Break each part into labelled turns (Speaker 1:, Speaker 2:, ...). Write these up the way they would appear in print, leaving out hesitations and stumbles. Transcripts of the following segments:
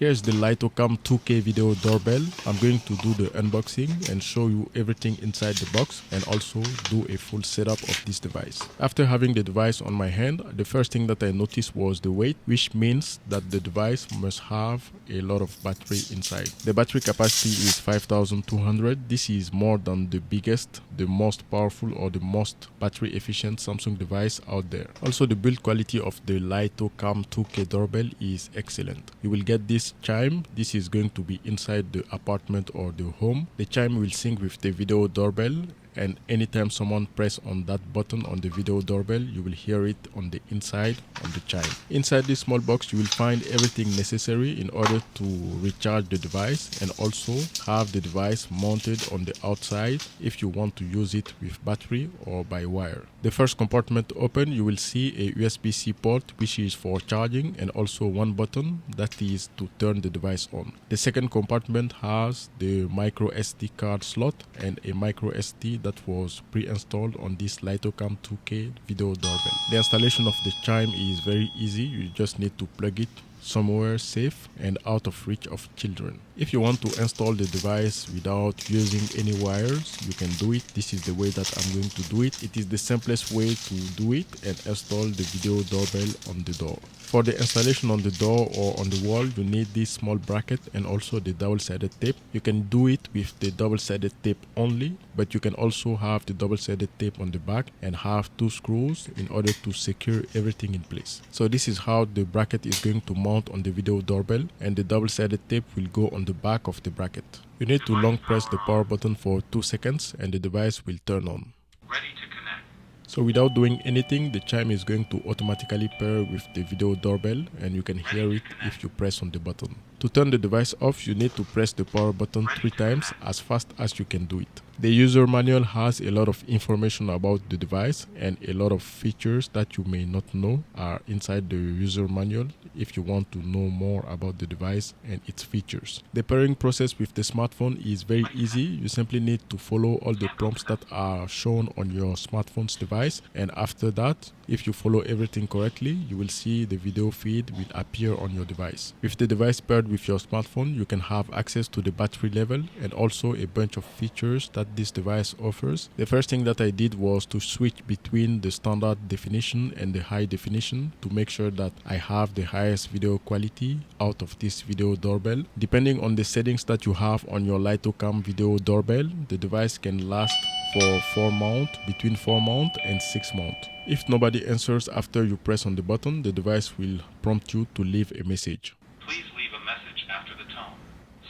Speaker 1: Here's the Litokam 2K video doorbell. I'm going to do the unboxing and show you everything inside the box and also do a full setup of this device. After having the device on my hand, the first thing that I noticed was the weight, which means that the device must have a lot of battery inside. The battery capacity is 5200. This is more than the biggest, the most powerful or the most battery efficient Samsung device out there. Also, the build quality of the Litokam 2K doorbell is excellent. You will get this chime. This is going to be inside the apartment or the home. The chime will sync with the video doorbell, and anytime someone press on that button on the video doorbell, you will hear it on the inside of the chime. Inside this small box, you will find everything necessary in order to recharge the device and also have the device mounted on the outside if you want to use it with battery or by wire. The first compartment open, you will see a USB-C port, which is for charging, and also one button that is to turn the device on. The second compartment has the micro SD card slot and a micro SD that was pre-installed on this Litokam 2K video doorbell. The installation of the chime is very easy. You just need to plug it somewhere safe and out of reach of children. If you want to install the device without using any wires, you can do it. This is the way that I'm going to do it. It is the simplest way to do it and install the video doorbell on the door. For the installation on the door or on the wall, you need this small bracket and also the double-sided tape. You can do it with the double-sided tape only, but you can also have the double-sided tape on the back and have two screws in order to secure everything in place. So this is how the bracket is going to mount on the video doorbell, and the double-sided tape will go on the back of the bracket. You need to long press the power button for 2 seconds and the device will turn on.
Speaker 2: Ready to connect.
Speaker 1: So without doing anything, the chime is going to automatically pair with the video doorbell, and you can hear it if you press on the button. To turn the device off, you need to press the power button 3 times as fast as you can do it. The user manual has a lot of information about the device, and a lot of features that you may not know are inside the user manual if you want to know more about the device and its features. The pairing process with the smartphone is very easy. You simply need to follow all the prompts that are shown on your smartphone's device, and after that, if you follow everything correctly, you will see the video feed will appear on your device. With the device paired with your smartphone, you can have access to the battery level and also a bunch of features that this device offers. The first thing that I did was to switch between the standard definition and the high definition to make sure that I have the highest video quality out of this video doorbell. Depending on the settings that you have on your Litokam video doorbell, the device can last for 4 mount, between 4 mount and 6 mount. If nobody answers after you press on the button, the device will prompt you to leave a message.
Speaker 2: Please leave a message after the tone.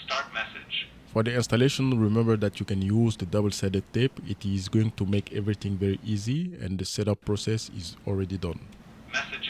Speaker 2: Start message.
Speaker 1: For the installation, remember that you can use the double-sided tape. It is going to make everything very easy, and the setup process is already done.
Speaker 2: Message